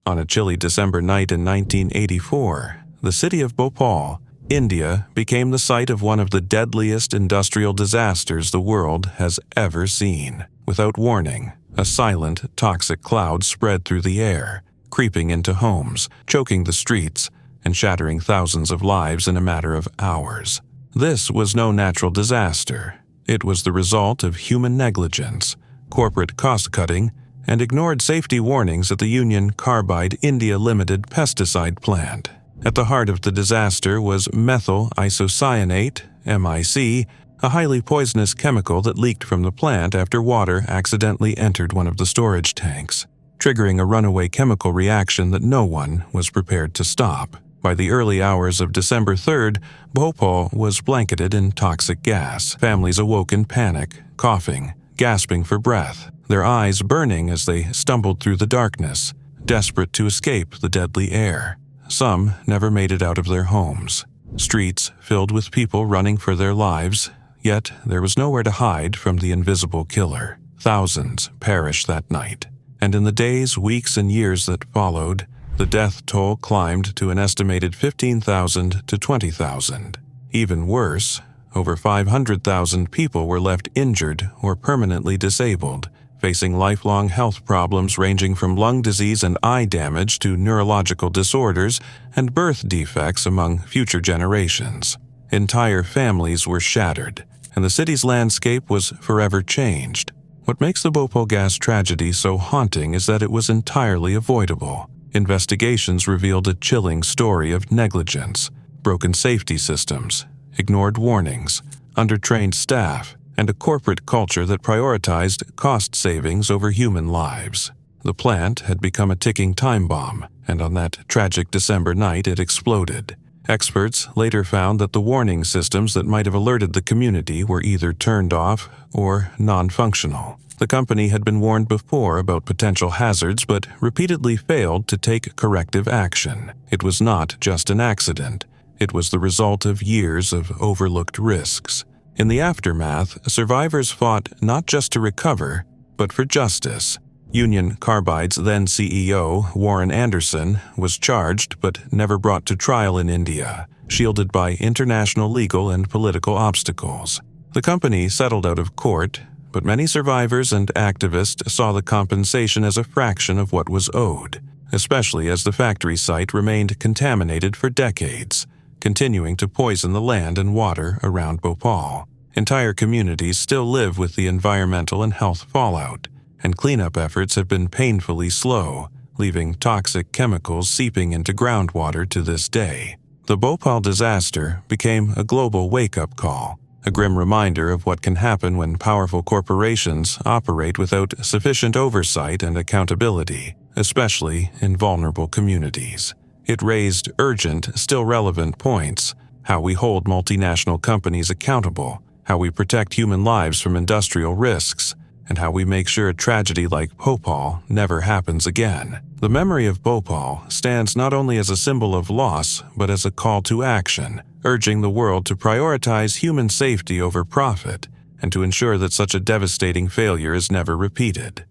On a chilly December night in 1984, the city of Bhopal, India, became the site of one of the deadliest industrial disasters the world has ever seen. Without warning, a silent, toxic cloud spread through the air, creeping into homes, choking the streets, and shattering thousands of lives in a matter of hours. This was no natural disaster. It was the result of human negligence, corporate cost-cutting, and ignored safety warnings at the Union Carbide India Limited pesticide plant. At the heart of the disaster was methyl isocyanate, MIC, a highly poisonous chemical that leaked from the plant after water accidentally entered one of the storage tanks, triggering a runaway chemical reaction that no one was prepared to stop. By the early hours of December 3rd, Bhopal was blanketed in toxic gas. Families awoke in panic, coughing, gasping for breath, their eyes burning as they stumbled through the darkness, desperate to escape the deadly air. Some never made it out of their homes. Streets filled with people running for their lives, yet there was nowhere to hide from the invisible killer. Thousands perished that night, and in the days, weeks, and years that followed, the death toll climbed to an estimated 15,000 to 20,000. Even worse, over 500,000 people were left injured or permanently disabled, facing lifelong health problems ranging from lung disease and eye damage to neurological disorders and birth defects among future generations. Entire families were shattered, and the city's landscape was forever changed. What makes the Bhopal gas tragedy so haunting is that it was entirely avoidable. Investigations revealed a chilling story of negligence, broken safety systems, ignored warnings, undertrained staff, and a corporate culture that prioritized cost savings over human lives. The plant had become a ticking time bomb, and on that tragic December night it exploded. Experts later found that the warning systems that might have alerted the community were either turned off or non-functional. The company had been warned before about potential hazards but repeatedly failed to take corrective action. It was not just an accident. It was the result of years of overlooked risks. In the aftermath, survivors fought not just to recover, but for justice. Union Carbide's then CEO, Warren Anderson, was charged but never brought to trial in India, shielded by international legal and political obstacles. The company settled out of court, but many survivors and activists saw the compensation as a fraction of what was owed, especially as the factory site remained contaminated for decades, continuing to poison the land and water around Bhopal. Entire communities still live with the environmental and health fallout, and cleanup efforts have been painfully slow, leaving toxic chemicals seeping into groundwater to this day. The Bhopal disaster became a global wake-up call, a grim reminder of what can happen when powerful corporations operate without sufficient oversight and accountability, especially in vulnerable communities. It raised urgent, still relevant points: how we hold multinational companies accountable, how we protect human lives from industrial risks, and how we make sure a tragedy like Bhopal never happens again. The memory of Bhopal stands not only as a symbol of loss, but as a call to action, urging the world to prioritize human safety over profit and to ensure that such a devastating failure is never repeated.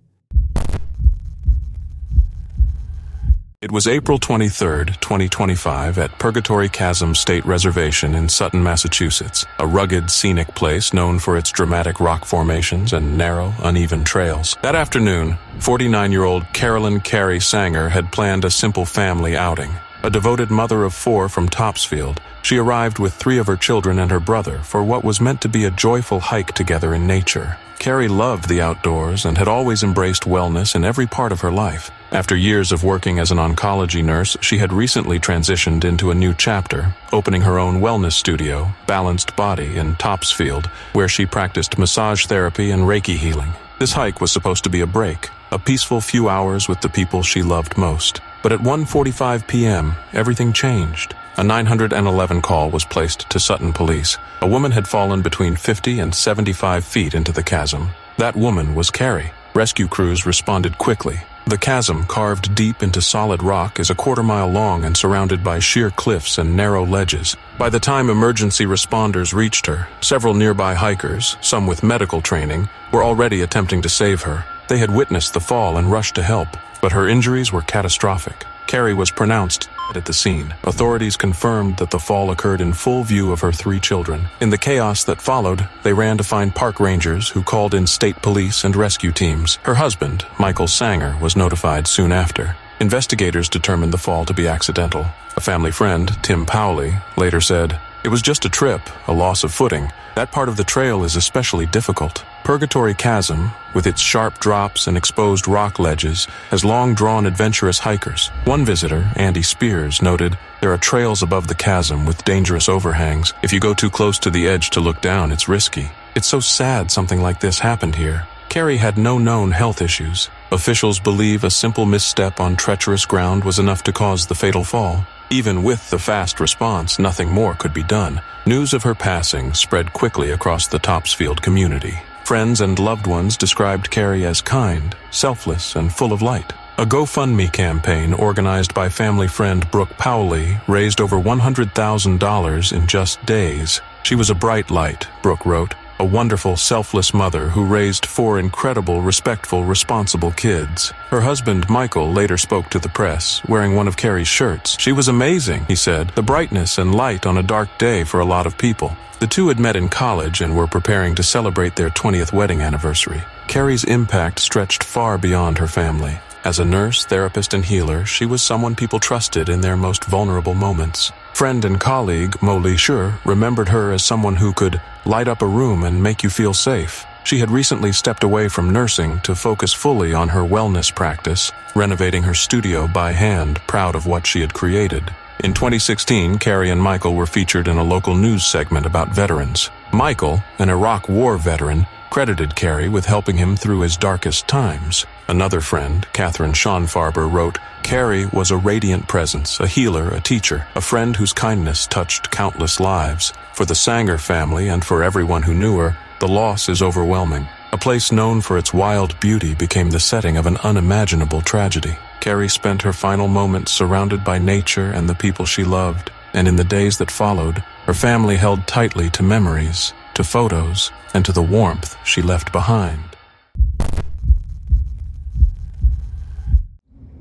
It was April 23, 2025, at Purgatory Chasm State Reservation in Sutton, Massachusetts, a rugged, scenic place known for its dramatic rock formations and narrow, uneven trails. That afternoon, 49-year-old Carolyn Carey Sanger had planned a simple family outing. A devoted mother of 4 from Topsfield, she arrived with 3 of her children and her brother for what was meant to be a joyful hike together in nature. Carey loved the outdoors and had always embraced wellness in every part of her life. After years of working as an oncology nurse, she had recently transitioned into a new chapter, opening her own wellness studio, Balanced Body, in Topsfield, where she practiced massage therapy and Reiki healing. This hike was supposed to be a break, a peaceful few hours with the people she loved most. But at 1:45 p.m., everything changed. A 911 call was placed to Sutton Police. A woman had fallen between 50 and 75 feet into the chasm. That woman was Carey. Rescue crews responded quickly. The chasm, carved deep into solid rock, is a quarter-mile long and surrounded by sheer cliffs and narrow ledges. By the time emergency responders reached her, several nearby hikers, some with medical training, were already attempting to save her. They had witnessed the fall and rushed to help, but her injuries were catastrophic. Carrie was pronounced dead at the scene. Authorities confirmed that the fall occurred in full view of her 3 children. In the chaos that followed, they ran to find park rangers who called in state police and rescue teams. Her husband, Michael Sanger, was notified soon after. Investigators determined the fall to be accidental. A family friend, Tim Powley, later said, "It was just a trip, a loss of footing. That part of the trail is especially difficult. Purgatory Chasm, with its sharp drops and exposed rock ledges, has long drawn adventurous hikers." One visitor, Andy Spears, noted, "There are trails above the chasm with dangerous overhangs. If you go too close to the edge to look down, it's risky. It's so sad something like this happened here." Carrie had no known health issues. Officials believe a simple misstep on treacherous ground was enough to cause the fatal fall. Even with the fast response, nothing more could be done. News of her passing spread quickly across the Topsfield community. Friends and loved ones described Carrie as kind, selfless, and full of light. A GoFundMe campaign organized by family friend Brooke Powley raised over $100,000 in just days. "She was a bright light," Brooke wrote. "A wonderful, selfless mother who raised 4 incredible, respectful, responsible kids." Her husband, Michael, later spoke to the press, wearing one of Carrie's shirts. "She was amazing," he said, "the brightness and light on a dark day for a lot of people." The two had met in college and were preparing to celebrate their 20th wedding anniversary. Carrie's impact stretched far beyond her family. As a nurse, therapist, and healer, she was someone people trusted in their most vulnerable moments. Friend and colleague Mo Lee Shur remembered her as someone who could light up a room and make you feel safe. She had recently stepped away from nursing to focus fully on her wellness practice, renovating her studio by hand, proud of what she had created. In 2016, Carrie and Michael were featured in a local news segment about veterans. Michael, an Iraq War veteran, credited Carrie with helping him through his darkest times. Another friend, Catherine Schonfarber, wrote, "Carrie was a radiant presence, a healer, a teacher, a friend whose kindness touched countless lives. For the Sanger family and for everyone who knew her, the loss is overwhelming. A place known for its wild beauty became the setting of an unimaginable tragedy." Carrie spent her final moments surrounded by nature and the people she loved, and in the days that followed, her family held tightly to memories, to photos, and to the warmth she left behind.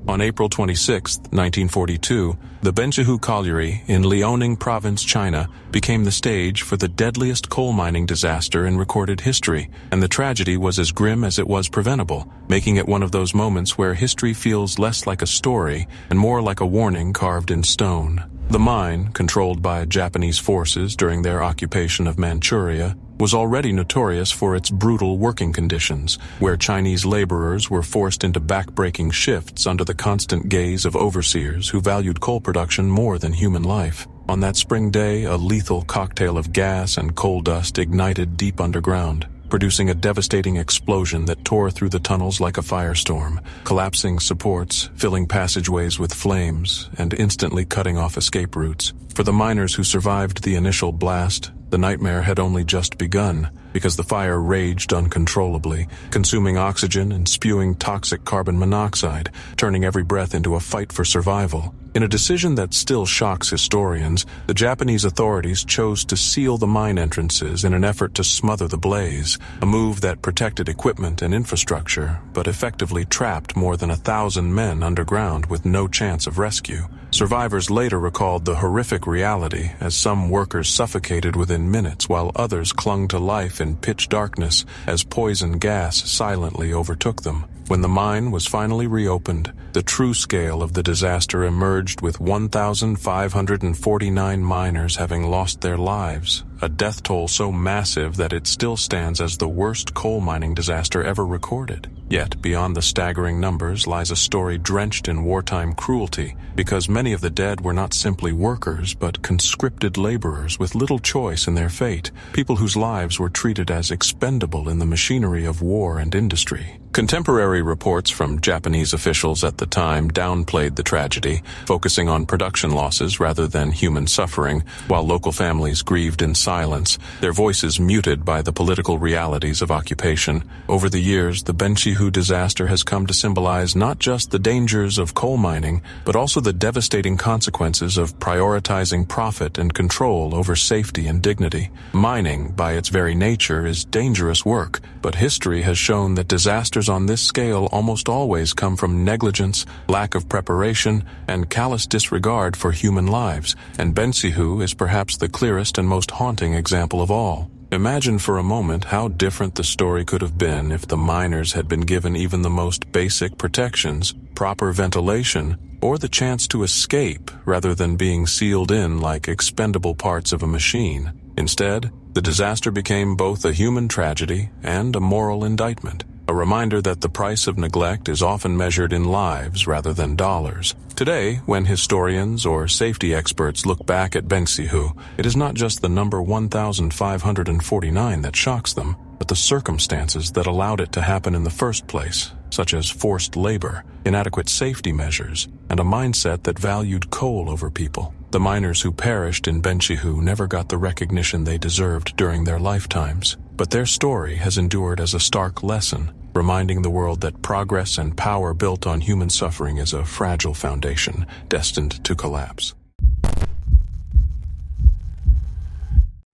On April 26, 1942, the Benxihu colliery in Liaoning Province, China, became the stage for the deadliest coal mining disaster in recorded history, and the tragedy was as grim as it was preventable, making it one of those moments where history feels less like a story and more like a warning carved in stone. The mine, controlled by Japanese forces during their occupation of Manchuria, was already notorious for its brutal working conditions, where Chinese laborers were forced into back-breaking shifts under the constant gaze of overseers who valued coal production more than human life. On that spring day, a lethal cocktail of gas and coal dust ignited deep underground, producing a devastating explosion that tore through the tunnels like a firestorm, collapsing supports, filling passageways with flames, and instantly cutting off escape routes. For the miners who survived the initial blast, the nightmare had only just begun, because the fire raged uncontrollably, consuming oxygen and spewing toxic carbon monoxide, turning every breath into a fight for survival. In a decision that still shocks historians, the Japanese authorities chose to seal the mine entrances in an effort to smother the blaze, a move that protected equipment and infrastructure, but effectively trapped more than 1,000 men underground with no chance of rescue. Survivors later recalled the horrific reality as some workers suffocated within minutes while others clung to life in pitch darkness as poison gas silently overtook them. When the mine was finally reopened, the true scale of the disaster emerged with 1,549 miners having lost their lives, a death toll so massive that it still stands as the worst coal mining disaster ever recorded. Yet, beyond the staggering numbers lies a story drenched in wartime cruelty, because many of the dead were not simply workers, but conscripted laborers with little choice in their fate, people whose lives were treated as expendable in the machinery of war and industry. Contemporary reports from Japanese officials at the time downplayed the tragedy, focusing on production losses rather than human suffering, while local families grieved in silence, their voices muted by the political realities of occupation. Over the years, the Benxihu disaster has come to symbolize not just the dangers of coal mining, but also the devastating consequences of prioritizing profit and control over safety and dignity. Mining, by its very nature, is dangerous work, but history has shown that disasters fires on this scale almost always come from negligence, lack of preparation, and callous disregard for human lives, and Benxihu is perhaps the clearest and most haunting example of all. Imagine for a moment how different the story could have been if the miners had been given even the most basic protections, proper ventilation, or the chance to escape rather than being sealed in like expendable parts of a machine. Instead, the disaster became both a human tragedy and a moral indictment, a reminder that the price of neglect is often measured in lives rather than dollars. Today, when historians or safety experts look back at Benxihu, it is not just the number 1,549 that shocks them, but the circumstances that allowed it to happen in the first place, such as forced labor, inadequate safety measures, and a mindset that valued coal over people. The miners who perished in Benxihu never got the recognition they deserved during their lifetimes, but their story has endured as a stark lesson, reminding the world that progress and power built on human suffering is a fragile foundation destined to collapse.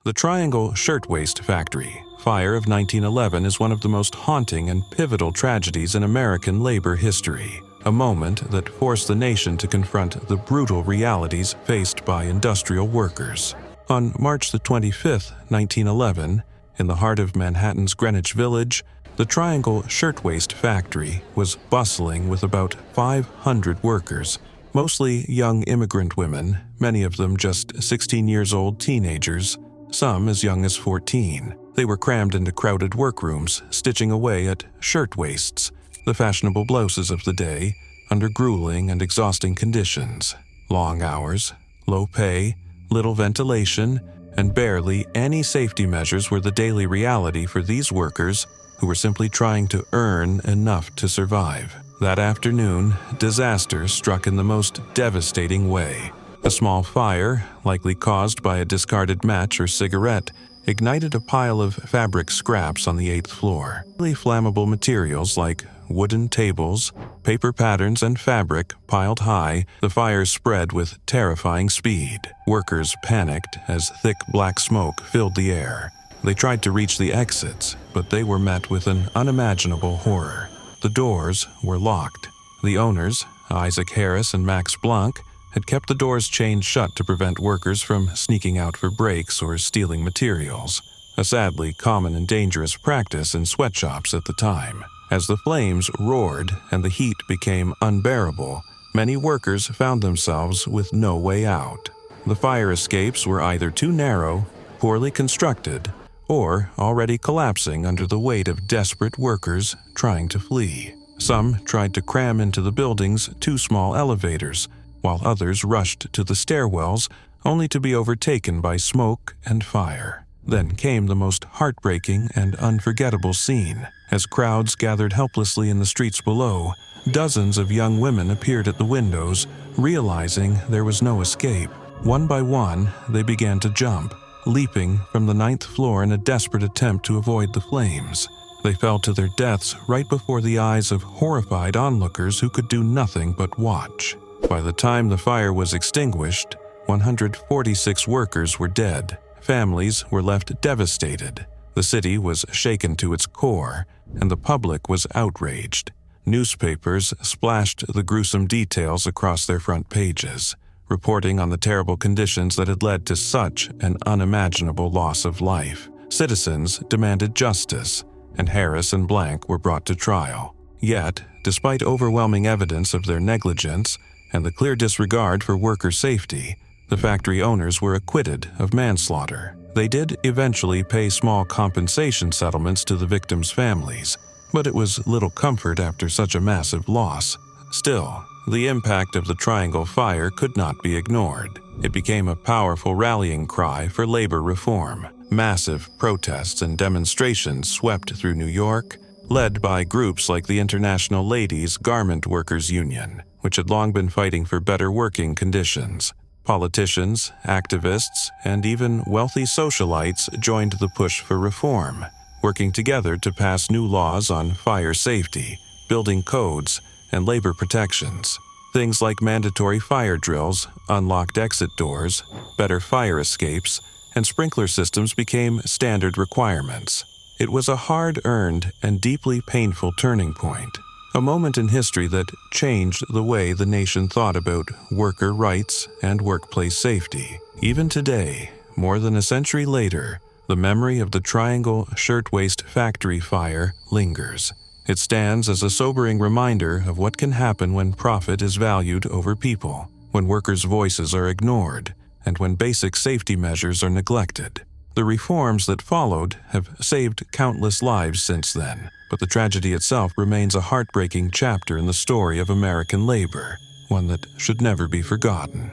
The Triangle Shirtwaist Factory fire of 1911 is one of the most haunting and pivotal tragedies in American labor history, a moment that forced the nation to confront the brutal realities faced by industrial workers. On March the 25th, 1911, in the heart of Manhattan's Greenwich Village, the Triangle Shirtwaist Factory was bustling with about 500 workers, mostly young immigrant women, many of them just 16-years-old teenagers, some as young as 14. They were crammed into crowded workrooms, stitching away at shirtwaists, the fashionable blouses of the day, under grueling and exhausting conditions. Long hours, low pay, little ventilation, and barely any safety measures were the daily reality for these workers who were simply trying to earn enough to survive. That afternoon, disaster struck in the most devastating way. A small fire, likely caused by a discarded match or cigarette, ignited a pile of fabric scraps on the 8th floor. Highly flammable materials like wooden tables, paper patterns, and fabric piled high, the fire spread with terrifying speed. Workers panicked as thick black smoke filled the air. They tried to reach the exits, but they were met with an unimaginable horror. The doors were locked. The owners, Isaac Harris and Max Blanc, had kept the doors chained shut to prevent workers from sneaking out for breaks or stealing materials, a sadly common and dangerous practice in sweatshops at the time. As the flames roared and the heat became unbearable, many workers found themselves with no way out. The fire escapes were either too narrow, poorly constructed, or already collapsing under the weight of desperate workers trying to flee. Some tried to cram into the building's two small elevators, while others rushed to the stairwells only to be overtaken by smoke and fire. Then came the most heartbreaking and unforgettable scene. As crowds gathered helplessly in the streets below, dozens of young women appeared at the windows, realizing there was no escape. One by one, they began to jump, leaping from the 9th floor in a desperate attempt to avoid the flames. They fell to their deaths right before the eyes of horrified onlookers who could do nothing but watch. By the time the fire was extinguished, 146 workers were dead. Families were left devastated. The city was shaken to its core, and the public was outraged. Newspapers splashed the gruesome details across their front pages, reporting on the terrible conditions that had led to such an unimaginable loss of life. Citizens demanded justice, and Harris and Blank were brought to trial. Yet, despite overwhelming evidence of their negligence and the clear disregard for worker safety, the factory owners were acquitted of manslaughter. They did eventually pay small compensation settlements to the victims' families, but it was little comfort after such a massive loss. Still, the impact of the Triangle Fire could not be ignored. It became a powerful rallying cry for labor reform. Massive protests and demonstrations swept through New York, led by groups like the International Ladies Garment Workers Union, which had long been fighting for better working conditions. Politicians, activists, and even wealthy socialites joined the push for reform, working together to pass new laws on fire safety, building codes, and labor protections. Things like mandatory fire drills, unlocked exit doors, better fire escapes, and sprinkler systems became standard requirements. It was a hard-earned and deeply painful turning point, a moment in history that changed the way the nation thought about worker rights and workplace safety. Even today, more than a century later, the memory of the Triangle Shirtwaist factory fire lingers. It stands as a sobering reminder of what can happen when profit is valued over people, when workers' voices are ignored, and when basic safety measures are neglected. The reforms that followed have saved countless lives since then, but the tragedy itself remains a heartbreaking chapter in the story of American labor, one that should never be forgotten.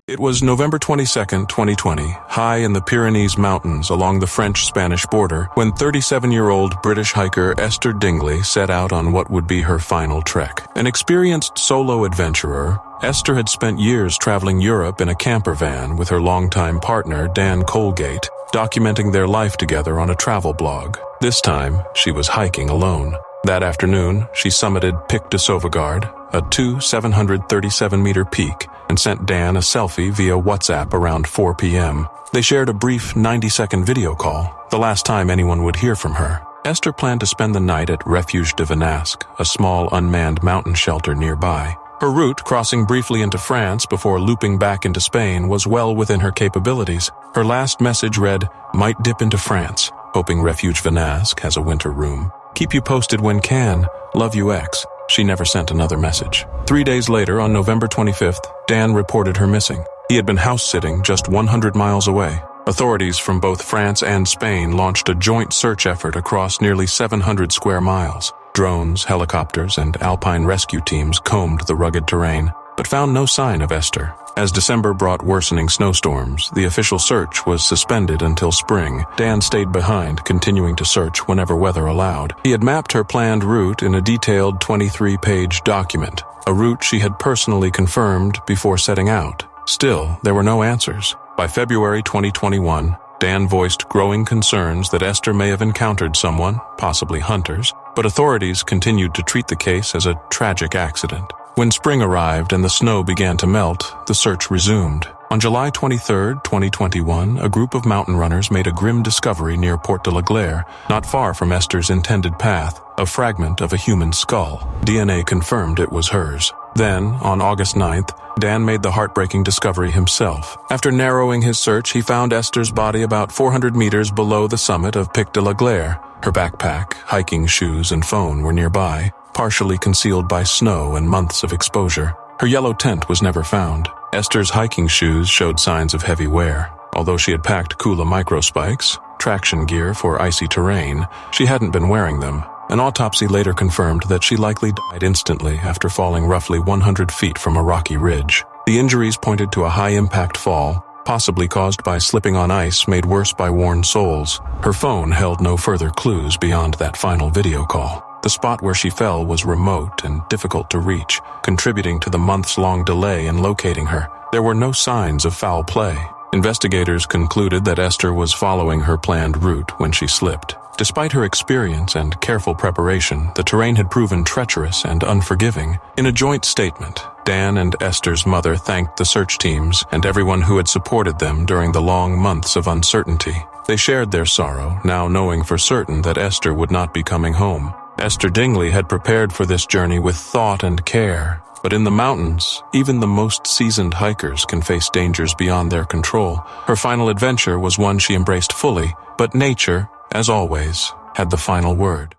It was November 22, 2020, high in the Pyrenees Mountains along the French-Spanish border, when 37-year-old British hiker Esther Dingley set out on what would be her final trek. An experienced solo adventurer, Esther had spent years traveling Europe in a camper van with her longtime partner, Dan Colgate, documenting their life together on a travel blog. This time, she was hiking alone. That afternoon, she summited Pic de Sauvegarde, a 737-meter peak, and sent Dan a selfie via WhatsApp around 4 p.m. They shared a brief 90-second video call, the last time anyone would hear from her. Esther planned to spend the night at Refuge de Venasque, a small unmanned mountain shelter nearby. Her route, crossing briefly into France before looping back into Spain, was well within her capabilities. Her last message read, "Might dip into France, hoping Refuge Venasque has a winter room. Keep you posted when can. Love you, X." She never sent another message. 3 days later, on November 25th, Dan reported her missing. He had been house-sitting just 100 miles away. Authorities from both France and Spain launched a joint search effort across nearly 700 square miles. Drones, helicopters, and alpine rescue teams combed the rugged terrain, but found no sign of Esther. As December brought worsening snowstorms, the official search was suspended until spring. Dan stayed behind, continuing to search whenever weather allowed. He had mapped her planned route in a detailed 23-page document, a route she had personally confirmed before setting out. Still, there were no answers. By February 2021, Dan voiced growing concerns that Esther may have encountered someone, possibly hunters, but authorities continued to treat the case as a tragic accident. When spring arrived and the snow began to melt, the search resumed. On July 23, 2021, a group of mountain runners made a grim discovery near Port de la Glaire, not far from Esther's intended path, a fragment of a human skull. DNA confirmed it was hers. Then, on August 9th, Dan made the heartbreaking discovery himself. After narrowing his search, he found Esther's body about 400 meters below the summit of Pic de la Glaire. Her backpack, hiking shoes, and phone were nearby, partially concealed by snow and months of exposure. Her yellow tent was never found. Esther's hiking shoes showed signs of heavy wear. Although she had packed Kula microspikes, traction gear for icy terrain, she hadn't been wearing them. An autopsy later confirmed that she likely died instantly after falling roughly 100 feet from a rocky ridge. The injuries pointed to a high-impact fall, possibly caused by slipping on ice made worse by worn soles. Her phone held no further clues beyond that final video call. The spot where she fell was remote and difficult to reach, contributing to the months-long delay in locating her. There were no signs of foul play. Investigators concluded that Esther was following her planned route when she slipped. Despite her experience and careful preparation, the terrain had proven treacherous and unforgiving. In a joint statement, Dan and Esther's mother thanked the search teams and everyone who had supported them during the long months of uncertainty. They shared their sorrow, now knowing for certain that Esther would not be coming home. Esther Dingley had prepared for this journey with thought and care. But in the mountains, even the most seasoned hikers can face dangers beyond their control. Her final adventure was one she embraced fully, but nature, as always, had the final word.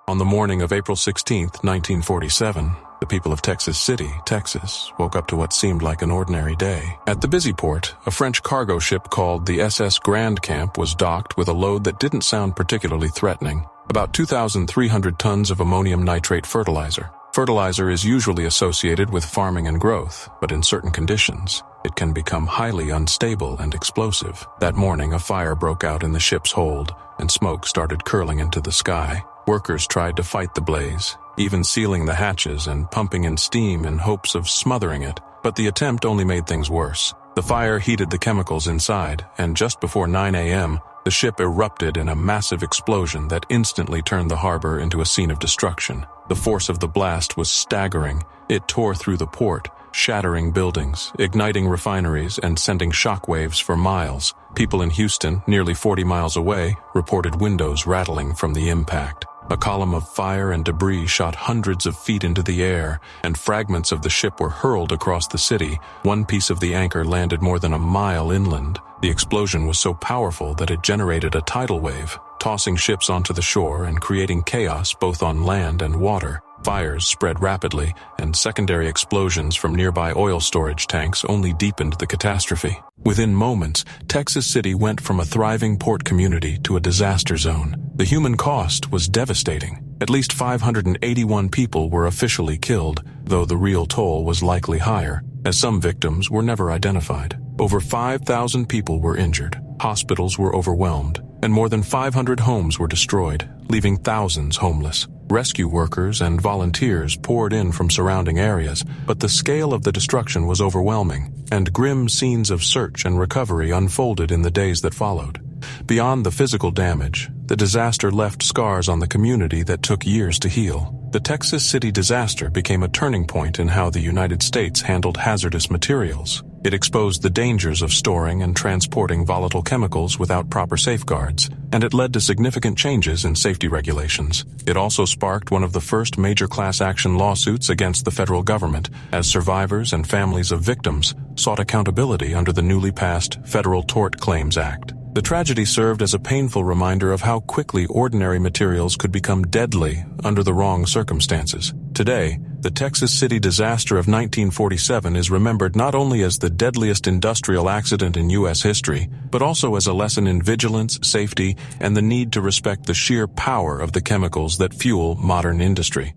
On the morning of April 16, 1947, the people of Texas City, Texas, woke up to what seemed like an ordinary day. At the busy port, a French cargo ship called the SS Grand Camp was docked with a load that didn't sound particularly threatening. About 2,300 tons of ammonium nitrate fertilizer. Fertilizer is usually associated with farming and growth, but in certain conditions, it can become highly unstable and explosive. That morning, a fire broke out in the ship's hold, and smoke started curling into the sky. Workers tried to fight the blaze, even sealing the hatches and pumping in steam in hopes of smothering it, but the attempt only made things worse. The fire heated the chemicals inside, and just before 9 a.m., the ship erupted in a massive explosion that instantly turned the harbor into a scene of destruction. The force of the blast was staggering. It tore through the port, shattering buildings, igniting refineries, and sending shockwaves for miles. People in Houston, nearly 40 miles away, reported windows rattling from the impact. A column of fire and debris shot hundreds of feet into the air, and fragments of the ship were hurled across the city. One piece of the anchor landed more than a mile inland. The explosion was so powerful that it generated a tidal wave, tossing ships onto the shore and creating chaos both on land and water. Fires spread rapidly, and secondary explosions from nearby oil storage tanks only deepened the catastrophe. Within moments, Texas City went from a thriving port community to a disaster zone. The human cost was devastating. At least 581 people were officially killed, though the real toll was likely higher, as some victims were never identified. Over 5,000 people were injured. Hospitals were overwhelmed, and more than 500 homes were destroyed, leaving thousands homeless. Rescue workers and volunteers poured in from surrounding areas, but the scale of the destruction was overwhelming, and grim scenes of search and recovery unfolded in the days that followed. Beyond the physical damage, the disaster left scars on the community that took years to heal. The Texas City disaster became a turning point in how the United States handled hazardous materials. It exposed the dangers of storing and transporting volatile chemicals without proper safeguards, and it led to significant changes in safety regulations. It also sparked one of the first major class action lawsuits against the federal government, as survivors and families of victims sought accountability under the newly passed Federal Tort Claims Act. The tragedy served as a painful reminder of how quickly ordinary materials could become deadly under the wrong circumstances. Today, the Texas City disaster of 1947 is remembered not only as the deadliest industrial accident in U.S. history, but also as a lesson in vigilance, safety, and the need to respect the sheer power of the chemicals that fuel modern industry.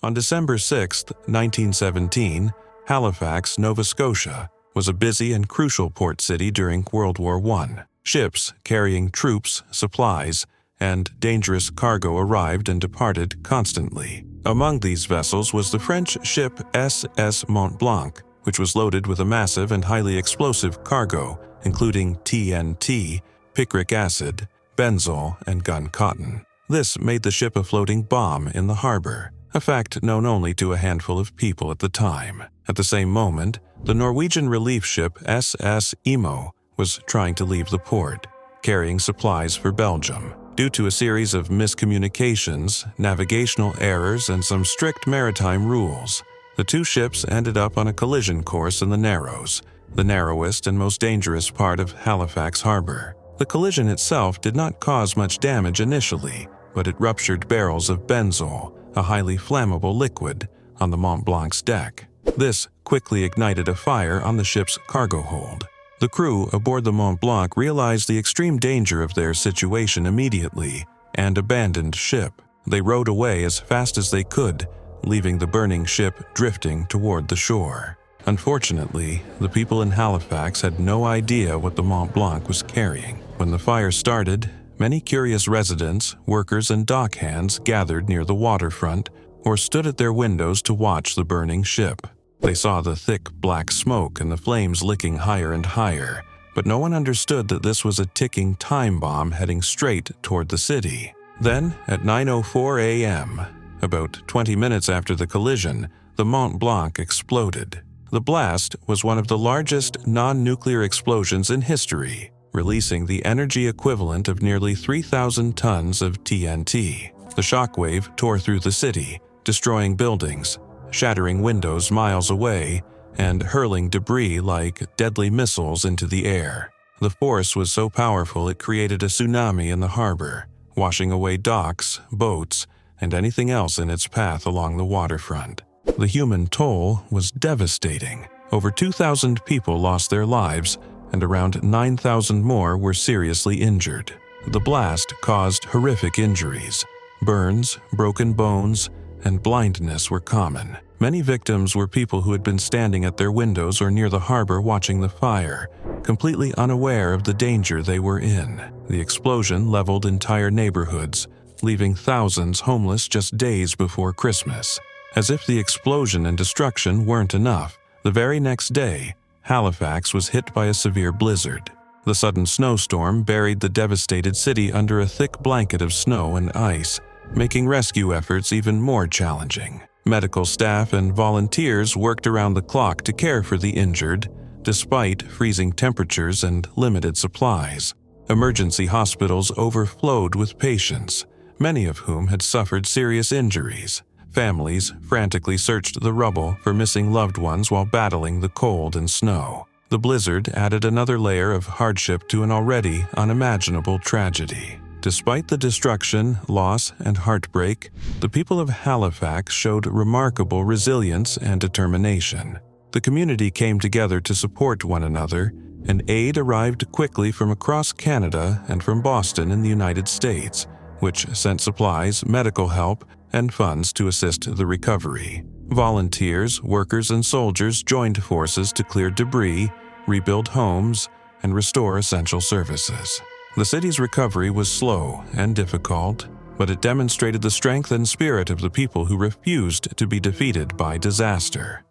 On December 6, 1917, Halifax, Nova Scotia, was a busy and crucial port city during World War I. Ships carrying troops, supplies, and dangerous cargo arrived and departed constantly. Among these vessels was the French ship SS Mont Blanc, which was loaded with a massive and highly explosive cargo, including TNT, picric acid, benzol, and gun cotton. This made the ship a floating bomb in the harbor, a fact known only to a handful of people at the time. At the same moment, the Norwegian relief ship SS Imo was trying to leave the port, carrying supplies for Belgium. Due to a series of miscommunications, navigational errors, and some strict maritime rules, the two ships ended up on a collision course in the Narrows, the narrowest and most dangerous part of Halifax Harbor. The collision itself did not cause much damage initially, but it ruptured barrels of benzol, a highly flammable liquid, on the Mont Blanc's deck. This quickly ignited a fire on the ship's cargo hold. The crew aboard the Mont Blanc realized the extreme danger of their situation immediately and abandoned ship. They rowed away as fast as they could, leaving the burning ship drifting toward the shore. Unfortunately, the people in Halifax had no idea what the Mont Blanc was carrying. When the fire started, many curious residents, workers, and dock hands gathered near the waterfront or stood at their windows to watch the burning ship. They saw the thick black smoke and the flames licking higher and higher, but no one understood that this was a ticking time bomb heading straight toward the city. Then, at 9:04 a.m., about 20 minutes after the collision, the Mont Blanc exploded. The blast was one of the largest non-nuclear explosions in history, releasing the energy equivalent of nearly 3,000 tons of TNT. The shockwave tore through the city, destroying buildings, shattering windows miles away, and hurling debris like deadly missiles into the air. The force was so powerful it created a tsunami in the harbor, washing away docks, boats, and anything else in its path along the waterfront. The human toll was devastating. Over 2,000 people lost their lives, and around 9,000 more were seriously injured. The blast caused horrific injuries. Burns, broken bones, and blindness were common. Many victims were people who had been standing at their windows or near the harbor watching the fire, completely unaware of the danger they were in. The explosion leveled entire neighborhoods, leaving thousands homeless just days before Christmas. As if the explosion and destruction weren't enough, the very next day, Halifax was hit by a severe blizzard. The sudden snowstorm buried the devastated city under a thick blanket of snow and ice, making rescue efforts even more challenging. Medical staff and volunteers worked around the clock to care for the injured, despite freezing temperatures and limited supplies. Emergency hospitals overflowed with patients, many of whom had suffered serious injuries. Families frantically searched the rubble for missing loved ones while battling the cold and snow. The blizzard added another layer of hardship to an already unimaginable tragedy. Despite the destruction, loss, and heartbreak, the people of Halifax showed remarkable resilience and determination. The community came together to support one another, and aid arrived quickly from across Canada and from Boston in the United States, which sent supplies, medical help, and funds to assist the recovery. Volunteers, workers, and soldiers joined forces to clear debris, rebuild homes, and restore essential services. The city's recovery was slow and difficult, but it demonstrated the strength and spirit of the people who refused to be defeated by disaster.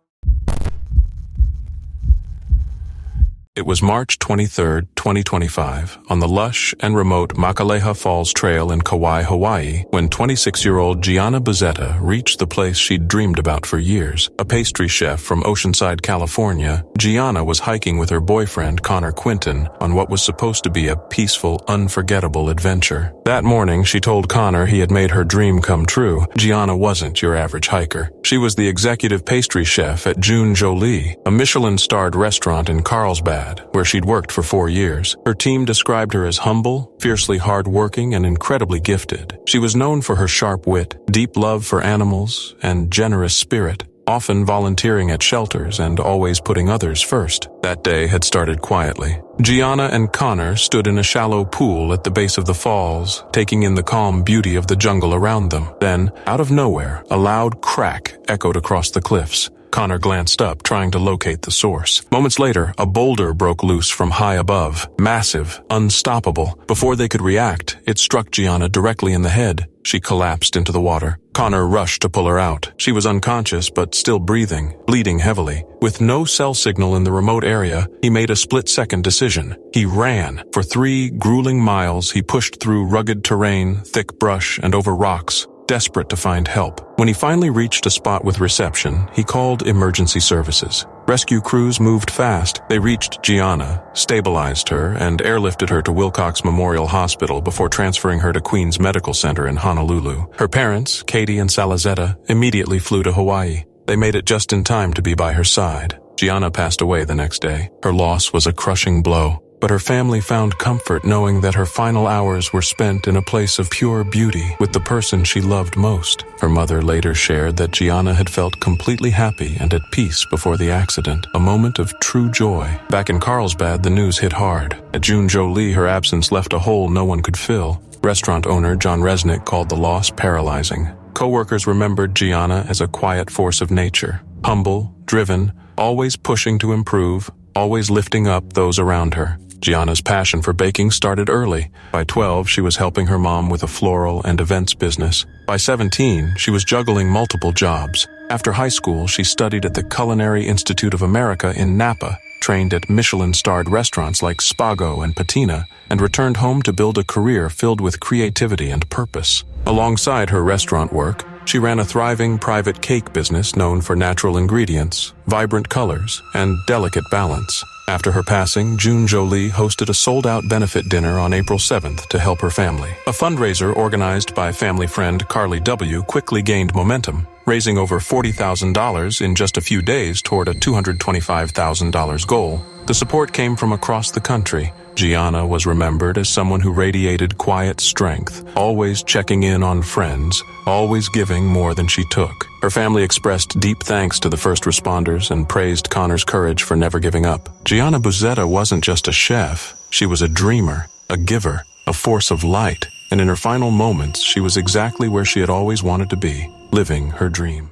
It was March 23, 2025, on the lush and remote Makalea Falls Trail in Kauai, Hawaii, when 26-year-old Gianna Buzzetta reached the place she'd dreamed about for years. A pastry chef from Oceanside, California, Gianna was hiking with her boyfriend, Connor Quinton, on what was supposed to be a peaceful, unforgettable adventure. That morning, she told Connor he had made her dream come true. Gianna wasn't your average hiker. She was the executive pastry chef at June Jolie, a Michelin-starred restaurant in Carlsbad, where she'd worked for 4 years. Her team described her as humble, fiercely hard-working, and incredibly gifted. She was known for her sharp wit, deep love for animals, and generous spirit, often volunteering at shelters and always putting others first. That day had started quietly. Gianna and Connor stood in a shallow pool at the base of the falls, taking in the calm beauty of the jungle around them. Then, out of nowhere, a loud crack echoed across the cliffs. Connor glanced up, trying to locate the source. Moments later, a boulder broke loose from high above, massive, unstoppable. Before they could react, it struck Gianna directly in the head. She collapsed into the water. Connor rushed to pull her out. She was unconscious but still breathing, bleeding heavily. With no cell signal in the remote area, he made a split-second decision. He ran. For 3 grueling miles, he pushed through rugged terrain, thick brush, and over rocks, desperate to find help. When he finally reached a spot with reception, he called emergency services. Rescue crews moved fast. They reached Gianna, stabilized her, and airlifted her to Wilcox Memorial Hospital before transferring her to Queens Medical Center in Honolulu. Her parents, Katie and Salazetta, immediately flew to Hawaii. They made it just in time to be by her side. Gianna passed away the next day. Her loss was a crushing blow, but her family found comfort knowing that her final hours were spent in a place of pure beauty with the person she loved most. Her mother later shared that Gianna had felt completely happy and at peace before the accident, a moment of true joy. Back in Carlsbad, the news hit hard. At June Jolie, her absence left a hole no one could fill. Restaurant owner John Resnick called the loss paralyzing. Co-workers remembered Gianna as a quiet force of nature, humble, driven, always pushing to improve, always lifting up those around her. Gianna's passion for baking started early. By 12, she was helping her mom with a floral and events business. By 17, she was juggling multiple jobs. After high school, she studied at the Culinary Institute of America in Napa, trained at Michelin-starred restaurants like Spago and Patina, and returned home to build a career filled with creativity and purpose. Alongside her restaurant work, she ran a thriving private cake business known for natural ingredients, vibrant colors, and delicate balance. After her passing, June Jolie hosted a sold-out benefit dinner on April 7th to help her family. A fundraiser organized by family friend Carly W. quickly gained momentum, raising over $40,000 in just a few days toward a $225,000 goal. The support came from across the country. Gianna was remembered as someone who radiated quiet strength, always checking in on friends, always giving more than she took. Her family expressed deep thanks to the first responders and praised Connor's courage for never giving up. Gianna Buzzetta wasn't just a chef. She was a dreamer, a giver, a force of light. And in her final moments, she was exactly where she had always wanted to be, living her dream.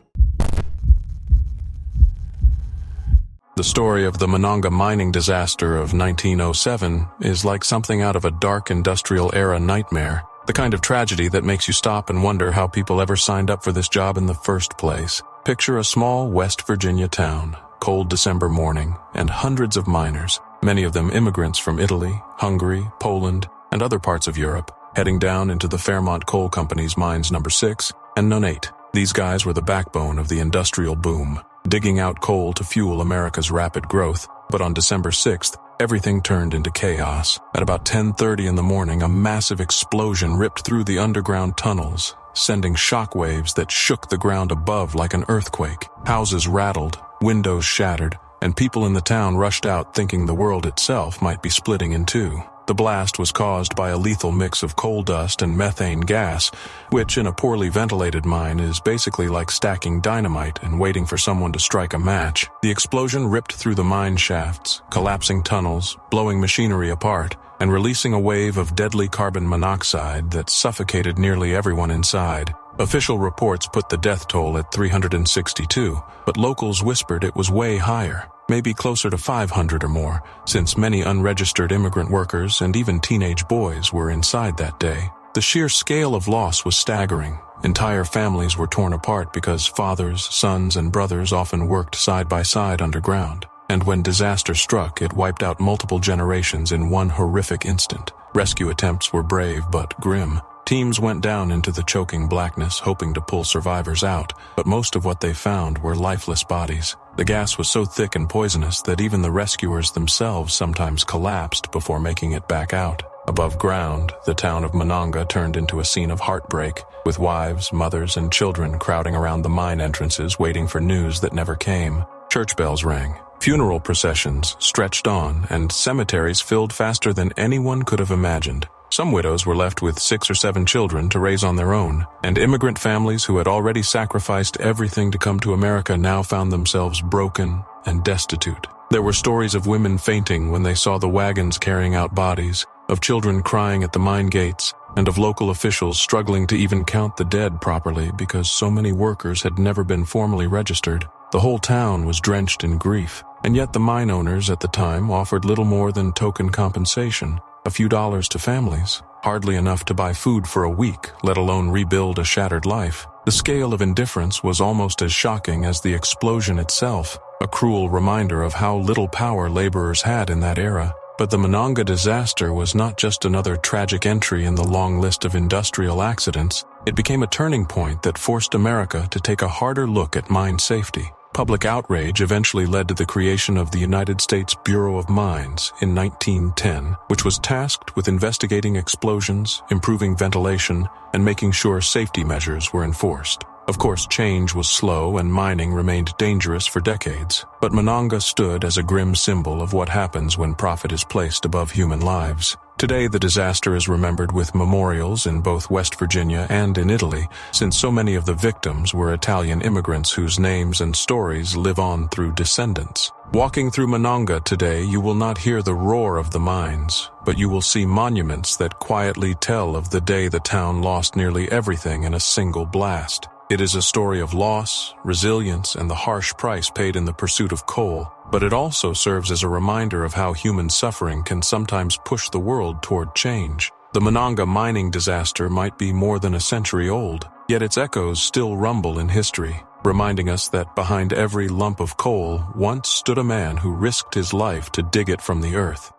The story of the Monongah mining disaster of 1907 is like something out of a dark industrial-era nightmare, the kind of tragedy that makes you stop and wonder how people ever signed up for this job in the first place. Picture a small West Virginia town, cold December morning, and hundreds of miners, many of them immigrants from Italy, Hungary, Poland, and other parts of Europe, heading down into the Fairmont Coal Company's mines number 6 and Nonate. These guys were the backbone of the industrial boom, digging out coal to fuel America's rapid growth. But on December 6th, everything turned into chaos. At about 10:30 in the morning, a massive explosion ripped through the underground tunnels, sending shockwaves that shook the ground above like an earthquake. Houses rattled, windows shattered, and people in the town rushed out thinking the world itself might be splitting in two. The blast was caused by a lethal mix of coal dust and methane gas, which in a poorly ventilated mine is basically like stacking dynamite and waiting for someone to strike a match. The explosion ripped through the mine shafts, collapsing tunnels, blowing machinery apart, and releasing a wave of deadly carbon monoxide that suffocated nearly everyone inside. Official reports put the death toll at 362, but locals whispered it was way higher, maybe closer to 500 or more, since many unregistered immigrant workers and even teenage boys were inside that day. The sheer scale of loss was staggering. Entire families were torn apart because fathers, sons, and brothers often worked side by side underground. And when disaster struck, it wiped out multiple generations in one horrific instant. Rescue attempts were brave but grim. Teams went down into the choking blackness, hoping to pull survivors out, but most of what they found were lifeless bodies. The gas was so thick and poisonous that even the rescuers themselves sometimes collapsed before making it back out. Above ground, the town of Monongah turned into a scene of heartbreak, with wives, mothers, and children crowding around the mine entrances waiting for news that never came. Church bells rang. Funeral processions stretched on, and cemeteries filled faster than anyone could have imagined. Some widows were left with 6 or 7 children to raise on their own, and immigrant families who had already sacrificed everything to come to America now found themselves broken and destitute. There were stories of women fainting when they saw the wagons carrying out bodies, of children crying at the mine gates, and of local officials struggling to even count the dead properly because so many workers had never been formally registered. The whole town was drenched in grief, and yet the mine owners at the time offered little more than token compensation. A few dollars to families, hardly enough to buy food for a week, let alone rebuild a shattered life. The scale of indifference was almost as shocking as the explosion itself, a cruel reminder of how little power laborers had in that era. But the Monongah disaster was not just another tragic entry in the long list of industrial accidents. It became a turning point that forced America to take a harder look at mine safety. Public outrage eventually led to the creation of the United States Bureau of Mines in 1910, which was tasked with investigating explosions, improving ventilation, and making sure safety measures were enforced. Of course, change was slow and mining remained dangerous for decades, but Monongah stood as a grim symbol of what happens when profit is placed above human lives. Today, the disaster is remembered with memorials in both West Virginia and in Italy, since so many of the victims were Italian immigrants whose names and stories live on through descendants. Walking through Monongah today, you will not hear the roar of the mines, but you will see monuments that quietly tell of the day the town lost nearly everything in a single blast. It is a story of loss, resilience, and the harsh price paid in the pursuit of coal, but it also serves as a reminder of how human suffering can sometimes push the world toward change. The Monongah mining disaster might be more than a century old, yet its echoes still rumble in history, reminding us that behind every lump of coal once stood a man who risked his life to dig it from the earth.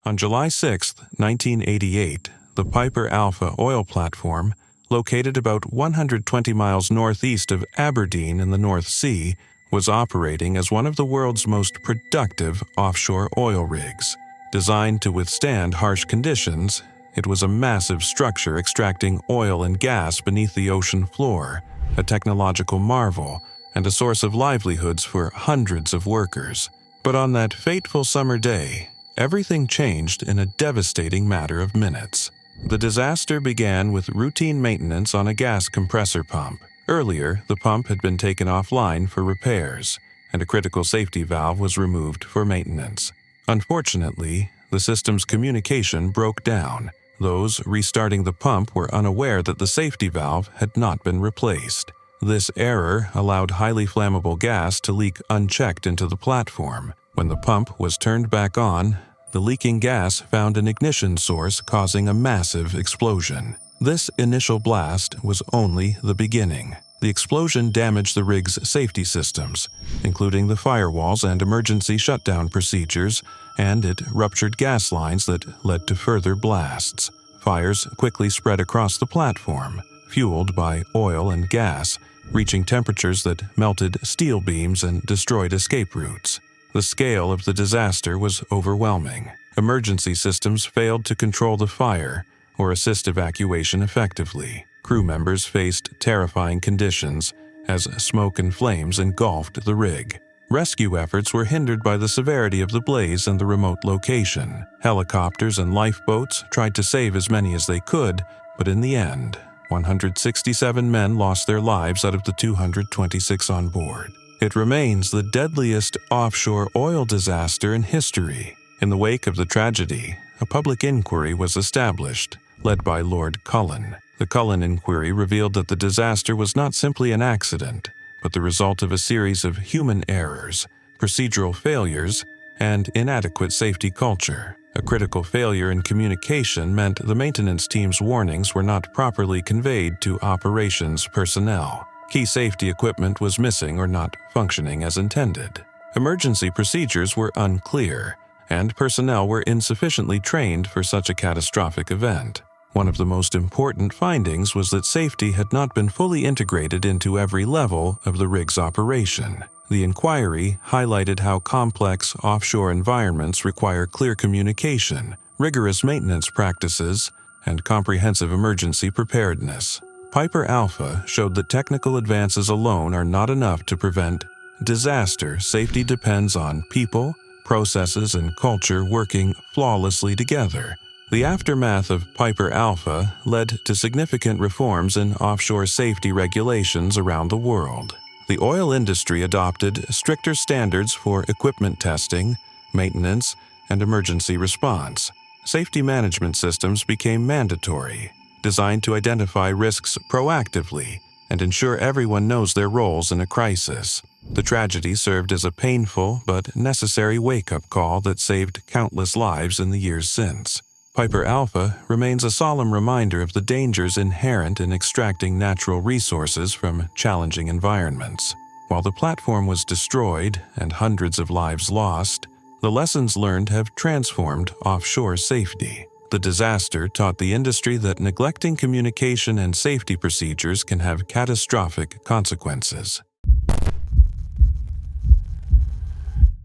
On July 6, 1988, the Piper Alpha oil platform, located about 120 miles northeast of Aberdeen in the North Sea, was operating as one of the world's most productive offshore oil rigs. Designed to withstand harsh conditions, it was a massive structure extracting oil and gas beneath the ocean floor, a technological marvel and a source of livelihoods for hundreds of workers. But on that fateful summer day, everything changed in a devastating matter of minutes. The disaster began with routine maintenance on a gas compressor pump. Earlier, the pump had been taken offline for repairs, and a critical safety valve was removed for maintenance. Unfortunately, the system's communication broke down. Those restarting the pump were unaware that the safety valve had not been replaced. This error allowed highly flammable gas to leak unchecked into the platform. When the pump was turned back on, the leaking gas found an ignition source, causing a massive explosion. This initial blast was only the beginning. The explosion damaged the rig's safety systems, including the firewalls and emergency shutdown procedures, and it ruptured gas lines that led to further blasts. Fires quickly spread across the platform, fueled by oil and gas, reaching temperatures that melted steel beams and destroyed escape routes. The scale of the disaster was overwhelming. Emergency systems failed to control the fire or assist evacuation effectively. Crew members faced terrifying conditions as smoke and flames engulfed the rig. Rescue efforts were hindered by the severity of the blaze and the remote location. Helicopters and lifeboats tried to save as many as they could, but in the end, 167 men lost their lives out of the 226 on board. It remains the deadliest offshore oil disaster in history. In the wake of the tragedy, a public inquiry was established, led by Lord Cullen. The Cullen inquiry revealed that the disaster was not simply an accident, but the result of a series of human errors, procedural failures, and inadequate safety culture. A critical failure in communication meant the maintenance team's warnings were not properly conveyed to operations personnel. Key safety equipment was missing or not functioning as intended. Emergency procedures were unclear, and personnel were insufficiently trained for such a catastrophic event. One of the most important findings was that safety had not been fully integrated into every level of the rig's operation. The inquiry highlighted how complex offshore environments require clear communication, rigorous maintenance practices, and comprehensive emergency preparedness. Piper Alpha showed that technical advances alone are not enough to prevent disaster. Safety depends on people, processes, and culture working flawlessly together. The aftermath of Piper Alpha led to significant reforms in offshore safety regulations around the world. The oil industry adopted stricter standards for equipment testing, maintenance, and emergency response. Safety management systems became mandatory, designed to identify risks proactively and ensure everyone knows their roles in a crisis. The tragedy served as a painful but necessary wake-up call that saved countless lives in the years since. Piper Alpha remains a solemn reminder of the dangers inherent in extracting natural resources from challenging environments. While the platform was destroyed and hundreds of lives lost, the lessons learned have transformed offshore safety. The disaster taught the industry that neglecting communication and safety procedures can have catastrophic consequences.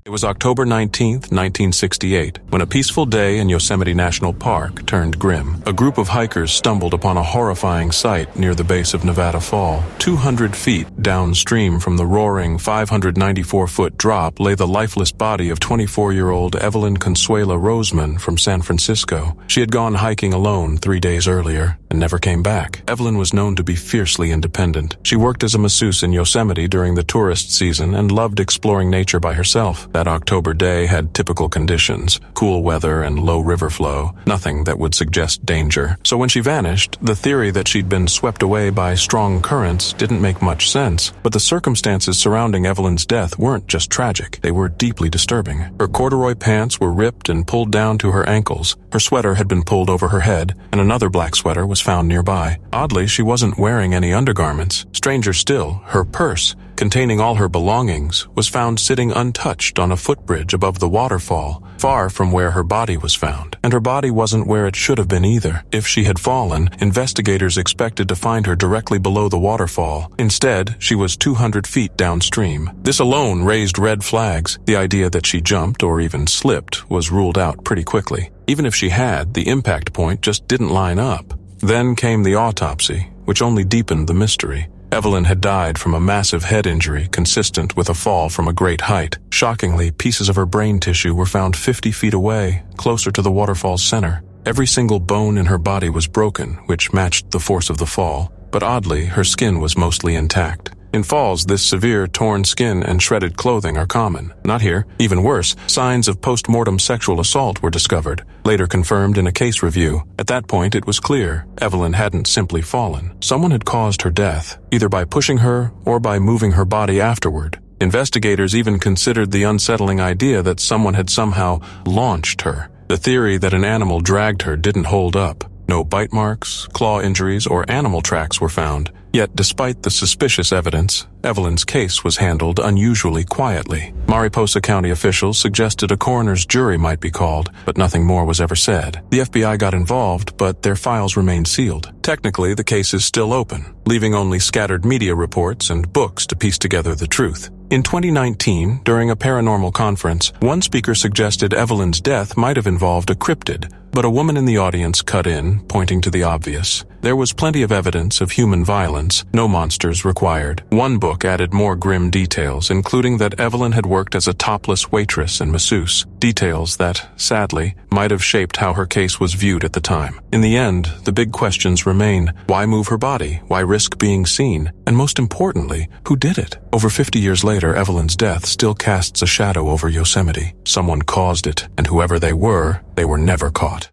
It was October 19, 1968, when a peaceful day in Yosemite National Park turned grim. A group of hikers stumbled upon a horrifying sight near the base of Nevada Fall. 200 feet downstream from the roaring 594-foot drop lay the lifeless body of 24-year-old Evelyn Consuela Roseman from San Francisco. She had gone hiking alone 3 days earlier and never came back. Evelyn was known to be fiercely independent. She worked as a masseuse in Yosemite during the tourist season and loved exploring nature by herself. That October day had typical conditions, cool weather and low river flow, nothing that would suggest danger. So when she vanished, the theory that she'd been swept away by strong currents didn't make much sense. But the circumstances surrounding Evelyn's death weren't just tragic, they were deeply disturbing. Her corduroy pants were ripped and pulled down to her ankles. Her sweater had been pulled over her head, and another black sweater was found nearby. Oddly, she wasn't wearing any undergarments. Stranger still, her purse, containing all her belongings, was found sitting untouched on a footbridge above the waterfall, far from where her body was found. And her body wasn't where it should have been either. If she had fallen, investigators expected to find her directly below the waterfall. Instead, she was 200 feet downstream. This alone raised red flags. The idea that she jumped or even slipped was ruled out pretty quickly. Even if she had, the impact point just didn't line up. Then came the autopsy, which only deepened the mystery. Evelyn had died from a massive head injury consistent with a fall from a great height. Shockingly, pieces of her brain tissue were found 50 feet away, closer to the waterfall's center. Every single bone in her body was broken, which matched the force of the fall, but oddly, her skin was mostly intact. In falls, this severe torn skin and shredded clothing are common. Not here. Even worse, signs of post-mortem sexual assault were discovered, later confirmed in a case review. At that point, it was clear Evelyn hadn't simply fallen. Someone had caused her death, either by pushing her or by moving her body afterward. Investigators even considered the unsettling idea that someone had somehow launched her. The theory that an animal dragged her didn't hold up. No bite marks, claw injuries, or animal tracks were found. Yet, despite the suspicious evidence, Evelyn's case was handled unusually quietly. Mariposa County officials suggested a coroner's jury might be called, but nothing more was ever said. The FBI got involved, but their files remained sealed. Technically, the case is still open, leaving only scattered media reports and books to piece together the truth. In 2019, during a paranormal conference, one speaker suggested Evelyn's death might have involved a cryptid, but a woman in the audience cut in, pointing to the obvious. There was plenty of evidence of human violence, no monsters required. One book added more grim details, including that Evelyn had worked as a topless waitress and masseuse, details that, sadly, might have shaped how her case was viewed at the time. In the end, the big questions remain: why move her body? Why risk being seen? And most importantly, who did it? Over 50 years later, Evelyn's death still casts a shadow over Yosemite. Someone caused it, and whoever they were never caught.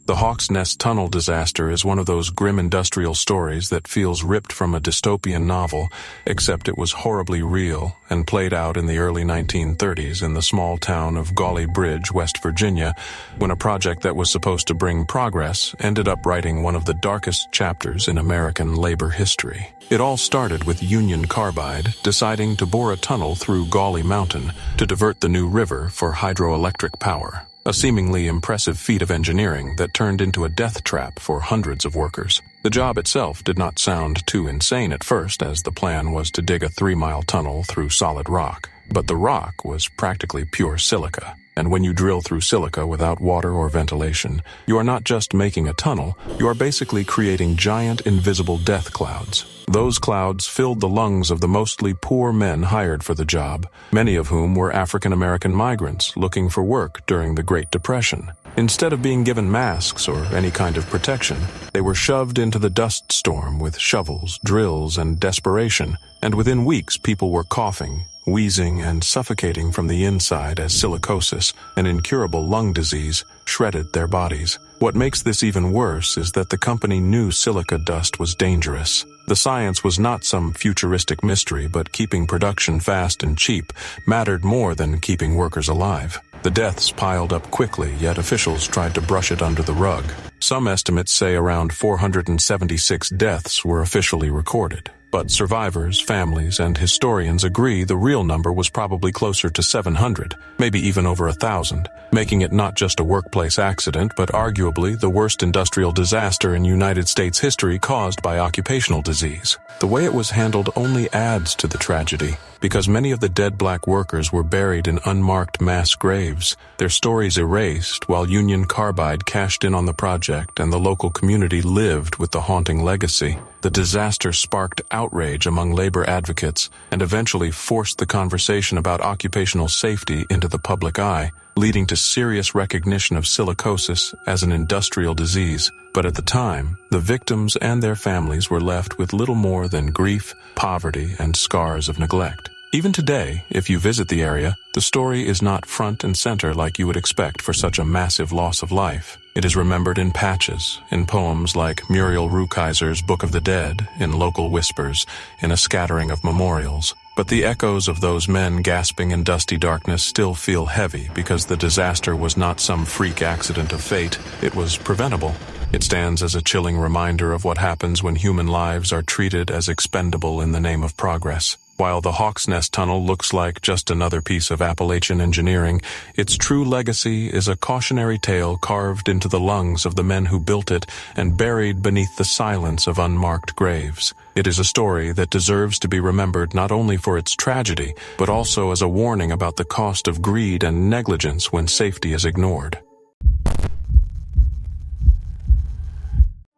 The Hawk's Nest Tunnel disaster is one of those grim industrial stories that feels ripped from a dystopian novel, except it was horribly real and played out in the early 1930s in the small town of Gauley Bridge, West Virginia, when a project that was supposed to bring progress ended up writing one of the darkest chapters in American labor history. It all started with Union Carbide deciding to bore a tunnel through Gauley Mountain to divert the new river for hydroelectric power. A seemingly impressive feat of engineering that turned into a death trap for hundreds of workers. The job itself did not sound too insane at first, as the plan was to dig a 3-mile tunnel through solid rock. But the rock was practically pure silica. And when you drill through silica without water or ventilation, you are not just making a tunnel, you are basically creating giant invisible death clouds. Those clouds filled the lungs of the mostly poor men hired for the job, many of whom were African American migrants looking for work during the Great Depression. Instead of being given masks or any kind of protection, they were shoved into the dust storm with shovels, drills, and desperation, and within weeks people were coughing, wheezing, and suffocating from the inside as silicosis, an incurable lung disease, shredded their bodies. What makes this even worse is that the company knew silica dust was dangerous. The science was not some futuristic mystery, but keeping production fast and cheap mattered more than keeping workers alive. The deaths piled up quickly, yet officials tried to brush it under the rug. Some estimates say around 476 deaths were officially recorded. But survivors, families, and historians agree the real number was probably closer to 700, maybe even over 1,000, making it not just a workplace accident, but arguably the worst industrial disaster in United States history caused by occupational disease. The way it was handled only adds to the tragedy, because many of the dead black workers were buried in unmarked mass graves, their stories erased while Union Carbide cashed in on the project and the local community lived with the haunting legacy. The disaster sparked outrage among labor advocates and eventually forced the conversation about occupational safety into the public eye, leading to serious recognition of silicosis as an industrial disease. But at the time, the victims and their families were left with little more than grief, poverty, and scars of neglect. Even today, if you visit the area, the story is not front and center like you would expect for such a massive loss of life. It is remembered in patches, in poems like Muriel Rukeyser's Book of the Dead, in local whispers, in a scattering of memorials. But the echoes of those men gasping in dusty darkness still feel heavy because the disaster was not some freak accident of fate, it was preventable. It stands as a chilling reminder of what happens when human lives are treated as expendable in the name of progress. While the Hawk's Nest Tunnel looks like just another piece of Appalachian engineering, its true legacy is a cautionary tale carved into the lungs of the men who built it and buried beneath the silence of unmarked graves. It is a story that deserves to be remembered not only for its tragedy, but also as a warning about the cost of greed and negligence when safety is ignored.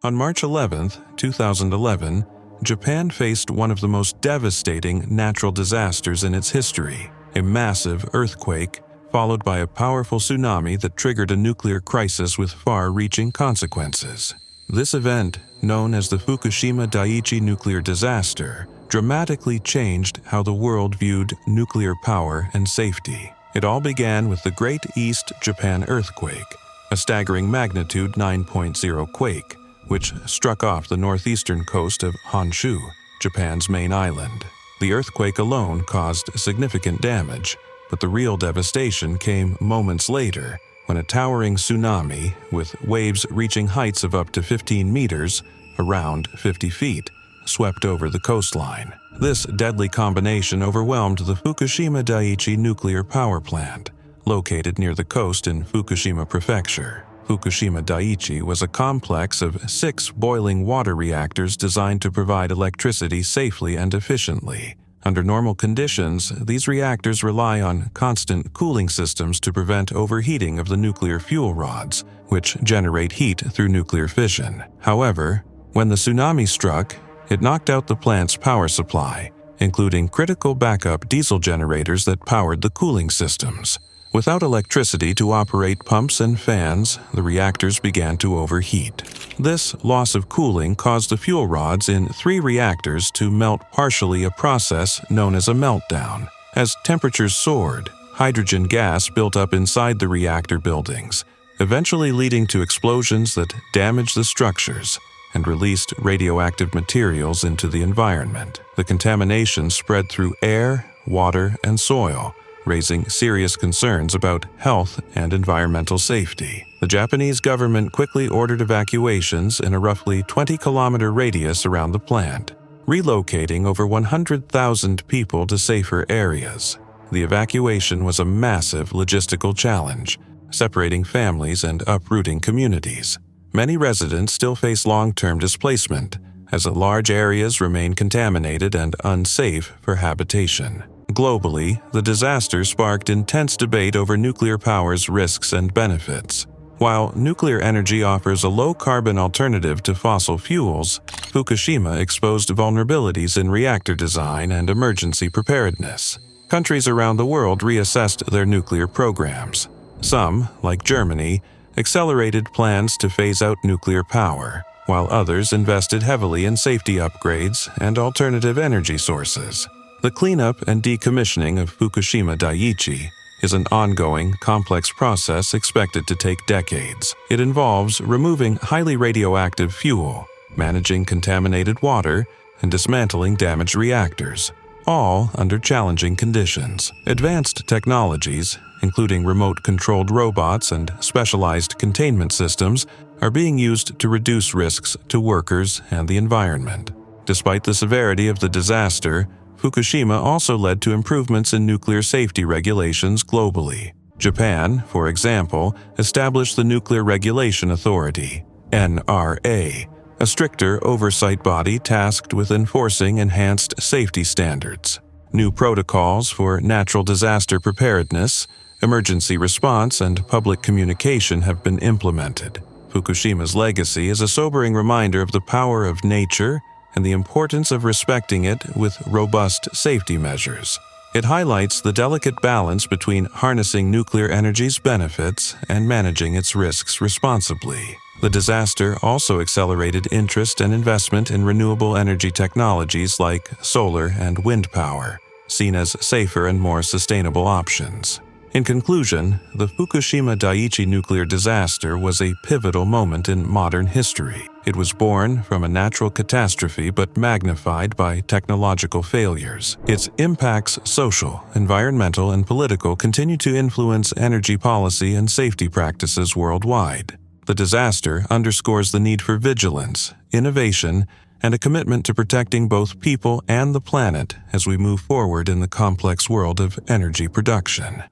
On March 11, 2011, Japan faced one of the most devastating natural disasters in its history, a massive earthquake, followed by a powerful tsunami that triggered a nuclear crisis with far-reaching consequences. This event, known as the Fukushima Daiichi nuclear disaster, dramatically changed how the world viewed nuclear power and safety. It all began with the Great East Japan earthquake, a staggering magnitude 9.0 quake, which struck off the northeastern coast of Honshu, Japan's main island. The earthquake alone caused significant damage, but the real devastation came moments later when a towering tsunami, with waves reaching heights of up to 15 meters, around 50 feet, swept over the coastline. This deadly combination overwhelmed the Fukushima Daiichi nuclear power plant, located near the coast in Fukushima Prefecture. Fukushima Daiichi was a complex of 6 boiling water reactors designed to provide electricity safely and efficiently. Under normal conditions, these reactors rely on constant cooling systems to prevent overheating of the nuclear fuel rods, which generate heat through nuclear fission. However, when the tsunami struck, it knocked out the plant's power supply, including critical backup diesel generators that powered the cooling systems. Without electricity to operate pumps and fans, the reactors began to overheat. This loss of cooling caused the fuel rods in 3 reactors to melt partially, a process known as a meltdown. As temperatures soared, hydrogen gas built up inside the reactor buildings, eventually leading to explosions that damaged the structures and released radioactive materials into the environment. The contamination spread through air, water, and soil, raising serious concerns about health and environmental safety. The Japanese government quickly ordered evacuations in a roughly 20-kilometer radius around the plant, relocating over 100,000 people to safer areas. The evacuation was a massive logistical challenge, separating families and uprooting communities. Many residents still face long-term displacement, as large areas remain contaminated and unsafe for habitation. Globally, the disaster sparked intense debate over nuclear power's risks and benefits. While nuclear energy offers a low-carbon alternative to fossil fuels, Fukushima exposed vulnerabilities in reactor design and emergency preparedness. Countries around the world reassessed their nuclear programs. Some, like Germany, accelerated plans to phase out nuclear power, while others invested heavily in safety upgrades and alternative energy sources. The cleanup and decommissioning of Fukushima Daiichi is an ongoing, complex process expected to take decades. It involves removing highly radioactive fuel, managing contaminated water, and dismantling damaged reactors, all under challenging conditions. Advanced technologies, including remote-controlled robots and specialized containment systems, are being used to reduce risks to workers and the environment. Despite the severity of the disaster, Fukushima also led to improvements in nuclear safety regulations globally. Japan, for example, established the Nuclear Regulation Authority, NRA, a stricter oversight body tasked with enforcing enhanced safety standards. New protocols for natural disaster preparedness, emergency response, and public communication have been implemented. Fukushima's legacy is a sobering reminder of the power of nature and the importance of respecting it with robust safety measures. It highlights the delicate balance between harnessing nuclear energy's benefits and managing its risks responsibly. The disaster also accelerated interest and investment in renewable energy technologies like solar and wind power, seen as safer and more sustainable options. In conclusion, the Fukushima Daiichi nuclear disaster was a pivotal moment in modern history. It was born from a natural catastrophe but magnified by technological failures. Its impacts, social, environmental, and political, continue to influence energy policy and safety practices worldwide. The disaster underscores the need for vigilance, innovation, and a commitment to protecting both people and the planet as we move forward in the complex world of energy production.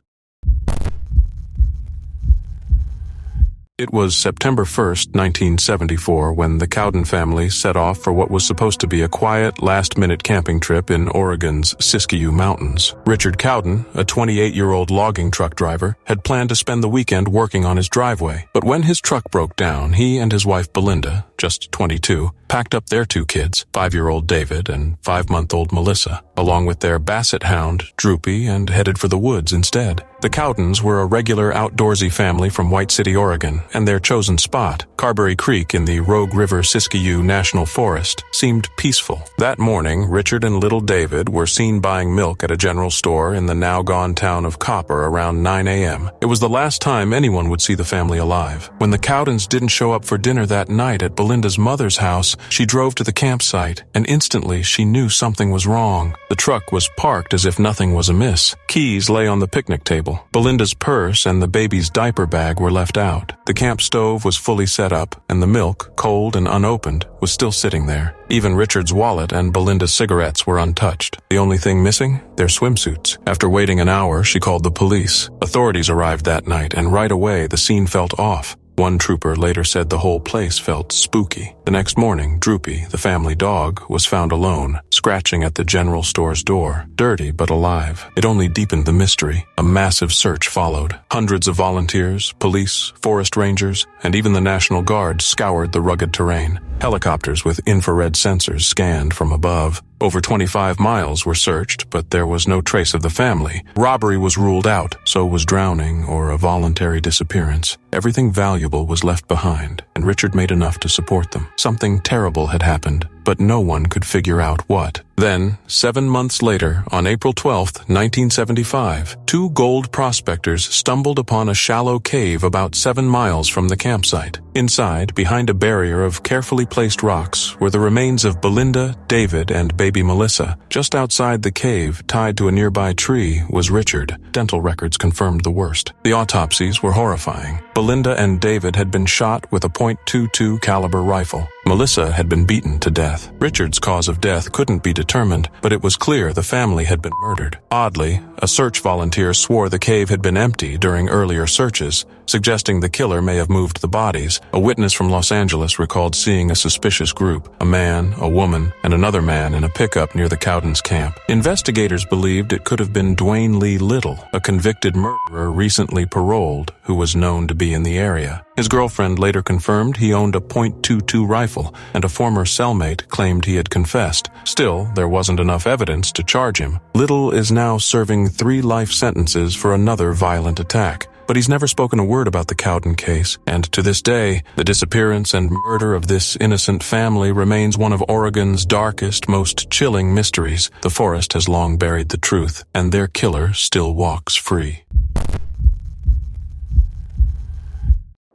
It was September 1st, 1974, when the Cowen family set off for what was supposed to be a quiet, last-minute camping trip in Oregon's Siskiyou Mountains. Richard Cowen, a 28-year-old logging truck driver, had planned to spend the weekend working on his driveway. But when his truck broke down, he and his wife Belinda, just 22, packed up their 2 kids, 5-year-old David and 5-month-old Melissa, along with their basset hound, Droopy, and headed for the woods instead. The Cowdens were a regular outdoorsy family from White City, Oregon, and their chosen spot, Carberry Creek in the Rogue River Siskiyou National Forest, seemed peaceful. That morning, Richard and little David were seen buying milk at a general store in the now-gone town of Copper around 9 a.m. It was the last time anyone would see the family alive. When the Cowdens didn't show up for dinner that night at Belinda's Belinda's mother's house, she drove to the campsite, and instantly she knew something was wrong. The truck was parked as if nothing was amiss. Keys lay on the picnic table. Belinda's purse and the baby's diaper bag were left out. The camp stove was fully set up, and the milk, cold and unopened, was still sitting there. Even Richard's wallet and Belinda's cigarettes were untouched. The only thing missing? Their swimsuits. After waiting an hour, she called the police. Authorities arrived that night, and right away the scene felt off. One trooper later said the whole place felt spooky. The next morning, Droopy, the family dog, was found alone, scratching at the general store's door, dirty but alive. It only deepened the mystery. A massive search followed. Hundreds of volunteers, police, forest rangers, and even the National Guard scoured the rugged terrain. Helicopters with infrared sensors scanned from above. Over 25 miles were searched, but there was no trace of the family. Robbery was ruled out, so was drowning or a voluntary disappearance. Everything valuable was left behind, and Richard made enough to support them. Something terrible had happened, but no one could figure out what. Then, 7 months later, on April 12, 1975, two gold prospectors stumbled upon a shallow cave about 7 miles from the campsite. Inside, behind a barrier of carefully placed rocks, were the remains of Belinda, David, and baby Melissa. Just outside the cave, tied to a nearby tree, was Richard. Dental records confirmed the worst. The autopsies were horrifying. Belinda and David had been shot with a .22 caliber rifle. Melissa had been beaten to death. Richard's cause of death couldn't be determined, but it was clear the family had been murdered. Oddly, a search volunteer swore the cave had been empty during earlier searches, suggesting the killer may have moved the bodies. A witness from Los Angeles recalled seeing a suspicious group, a man, a woman, and another man in a pickup near the Cowdens camp. Investigators believed it could have been Dwayne Lee Little, a convicted murderer recently paroled, who was known to be in the area. His girlfriend later confirmed he owned a .22 rifle, and a former cellmate claimed he had confessed. Still, there wasn't enough evidence to charge him. Little is now serving 3 life sentences for another violent attack. But he's never spoken a word about the Cowden case, and to this day, the disappearance and murder of this innocent family remains one of Oregon's darkest, most chilling mysteries. The forest has long buried the truth, and their killer still walks free.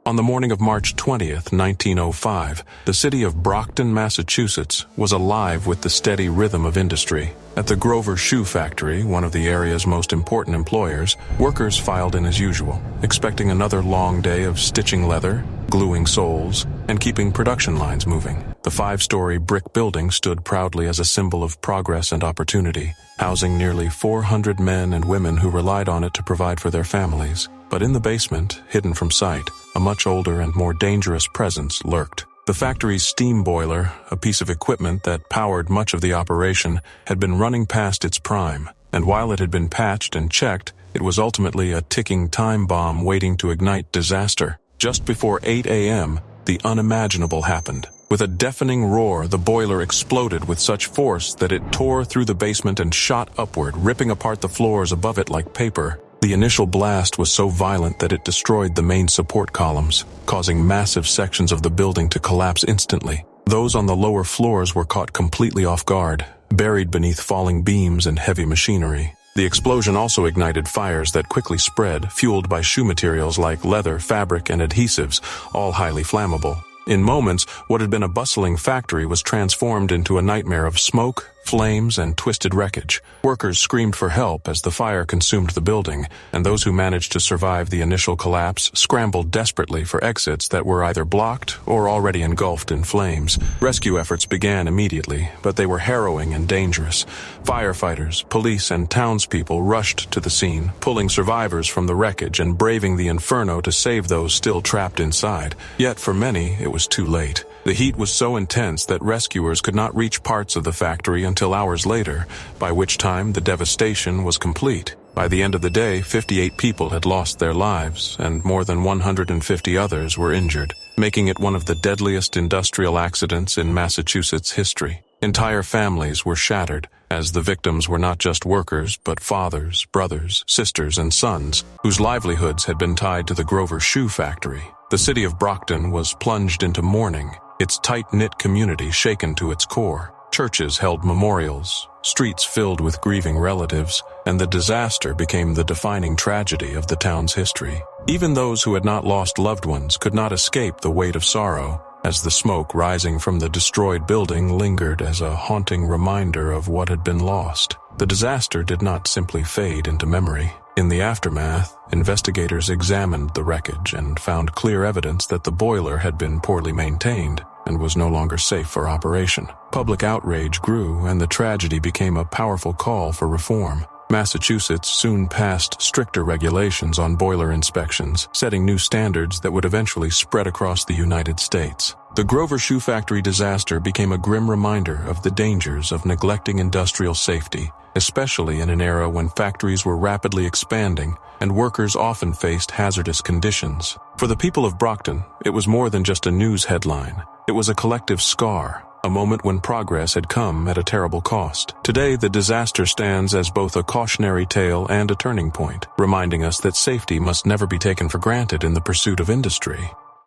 On the morning of March 20th, 1905, the city of Brockton, Massachusetts, was alive with the steady rhythm of industry. At the Grover Shoe Factory, one of the area's most important employers, workers filed in as usual, expecting another long day of stitching leather, gluing soles, and keeping production lines moving. The 5-story brick building stood proudly as a symbol of progress and opportunity, housing nearly 400 men and women who relied on it to provide for their families. But in the basement, hidden from sight, a much older and more dangerous presence lurked. The factory's steam boiler, a piece of equipment that powered much of the operation, had been running past its prime, and while it had been patched and checked, it was ultimately a ticking time bomb waiting to ignite disaster. Just before 8 a.m., the unimaginable happened. With a deafening roar, the boiler exploded with such force that it tore through the basement and shot upward, ripping apart the floors above it like paper. The initial blast was so violent that it destroyed the main support columns, causing massive sections of the building to collapse instantly. Those on the lower floors were caught completely off guard, buried beneath falling beams and heavy machinery. The explosion also ignited fires that quickly spread, fueled by shoe materials like leather, fabric, and adhesives, all highly flammable. In moments, what had been a bustling factory was transformed into a nightmare of smoke, flames, and twisted wreckage. Workers screamed for help as the fire consumed the building, and those who managed to survive the initial collapse scrambled desperately for exits that were either blocked or already engulfed in flames. Rescue efforts began immediately, but they were harrowing and dangerous. Firefighters, police, and townspeople rushed to the scene, pulling survivors from the wreckage and braving the inferno to save those still trapped inside. Yet for many, it was too late. The heat was so intense that rescuers could not reach parts of the factory until hours later, by which time the devastation was complete. By the end of the day, 58 people had lost their lives, and more than 150 others were injured, making it one of the deadliest industrial accidents in Massachusetts history. Entire families were shattered, as the victims were not just workers, but fathers, brothers, sisters, and sons, whose livelihoods had been tied to the Grover Shoe Factory. The city of Brockton was plunged into mourning, its tight-knit community shaken to its core. Churches held memorials, streets filled with grieving relatives, and the disaster became the defining tragedy of the town's history. Even those who had not lost loved ones could not escape the weight of sorrow. as the smoke rising from the destroyed building lingered as a haunting reminder of what had been lost. The disaster did not simply fade into memory. In the aftermath, investigators examined the wreckage and found clear evidence that the boiler had been poorly maintained and was no longer safe for operation. Public outrage grew, and the tragedy became a powerful call for reform. Massachusetts soon passed stricter regulations on boiler inspections, setting new standards that would eventually spread across the United States. The Grover Shoe Factory disaster became a grim reminder of the dangers of neglecting industrial safety, especially in an era when factories were rapidly expanding and workers often faced hazardous conditions. For the people of Brockton, it was more than just a news headline. It was a collective scar, a moment when progress had come at a terrible cost. Today, the disaster stands as both a cautionary tale and a turning point, reminding us that safety must never be taken for granted in the pursuit of industry.